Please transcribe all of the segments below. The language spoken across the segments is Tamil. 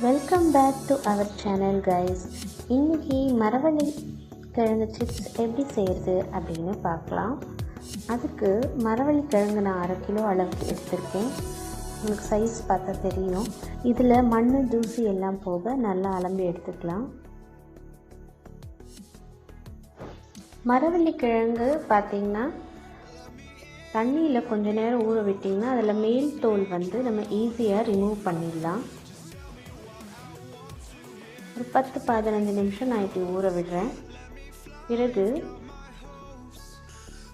Welcome back to our channel guys. இன்றைக்கி மரவள்ளி கிழங்கு சிப்ஸ் எப்படி செய்கிறது அப்படின்னு பார்க்கலாம். அதுக்கு மரவள்ளி கிழங்கு நான் 1/2 கிலோ அளவுக்கு எடுத்திருக்கேன். உங்களுக்கு சைஸ் பார்த்தா தெரியும். இதில் மண் தூசி எல்லாம் போக நல்லா அலம்பி எடுத்துக்கலாம். மரவள்ளி கிழங்கு பார்த்திங்கன்னா தண்ணியில் கொஞ்சம் நேரம் ஊற விட்டிங்கன்னா அதில் மேல் தோல் நம்ம ஈஸியாக ரிமூவ் பண்ணிடலாம். ஒரு 10-15 நிமிஷம் நான் இப்படி ஊற விடுறேன். பிறகு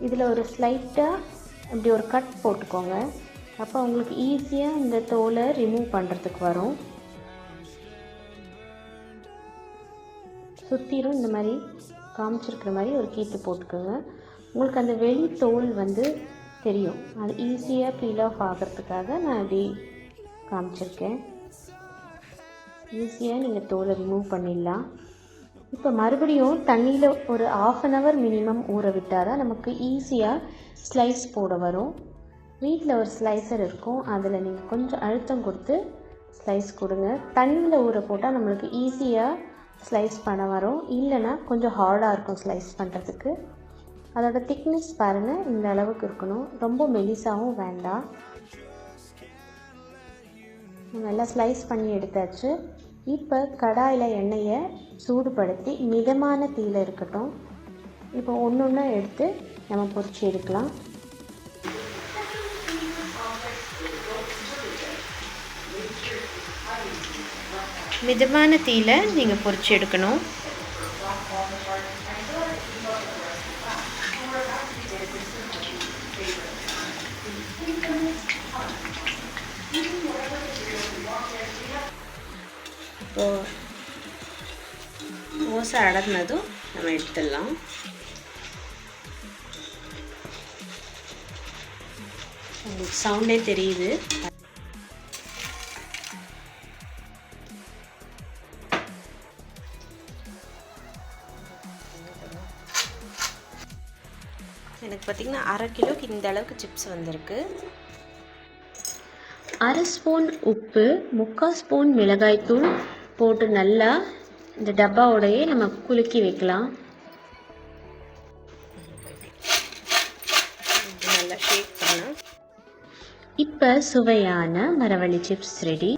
இதில் ஒரு ஸ்லைட்டாக இப்படி ஒரு கட் போட்டுக்கோங்க. அப்போ உங்களுக்கு ஈஸியாக இந்த தோலை ரிமூவ் பண்ணுறதுக்கு வரும். சுற்றிலும் இந்த மாதிரி காமிச்சிருக்கிற மாதிரி ஒரு கீத்து போட்டுக்கோங்க. உங்களுக்கு அந்த வெளி தோல் தெரியும். அது ஈஸியாக பீல் ஆஃப் ஆகிறதுக்காக நான் இப்படி காமிச்சிருக்கேன். ஈஸியாக நீங்கள் தோலை ரிமூவ் பண்ணிடலாம். இப்போ மறுபடியும் தண்ணியில் ஒரு 1/2 hour மினிமம் ஊற விட்டால் தான் நமக்கு ஈஸியாக ஸ்லைஸ் போட வரும். வீட்டில் ஒரு ஸ்லைசர் இருக்கும், அதில் நீங்கள் கொஞ்சம் அழுத்தம் கொடுத்து ஸ்லைஸ் கொடுங்க. தண்ணியில் ஊற போட்டால் நம்மளுக்கு ஈஸியாக ஸ்லைஸ் பண்ண வரும். இல்லைன்னா கொஞ்சம் ஹார்டாக இருக்கும் ஸ்லைஸ் பண்ணுறதுக்கு. அதோட திக்னஸ் பாருங்கள், இந்த அளவுக்கு இருக்கணும். ரொம்ப மெலிசாகவும் வேண்டாம். நல்லா ஸ்லைஸ் பண்ணி எடுத்தாச்சு. இப்போ கடாயில் எண்ணெயை சூடுபடுத்தி மிதமான தீயில் இருக்கட்டும். இப்போ ஒன்று ஒன்றா எடுத்து நம்ம பொரிச்சு எடுக்கலாம். மிதமான தீயில் நீங்கள் பொரிச்சு எடுக்கணும். இப்போது ஓசை அடங்கினதும் நம்ம எடுத்துடலாம். உங்களுக்கு சவுண்டே தெரியுது. எனக்கு பார்த்திங்கன்னா 1/2 கிலோக்கு இந்த அளவுக்கு சிப்ஸ் வந்திருக்கு. 1/2 ஸ்பூன் உப்பு, 3/4 ஸ்பூன் மிளகாய்த்தூள் போட்டு நல்லா இந்த டப்பாவோடையே நம்ம குலுக்கி வைக்கலாம். நல்லா ஷேக் பண்ணலாம். இப்போ சுவையான மரவள்ளி சிப்ஸ் ரெடி.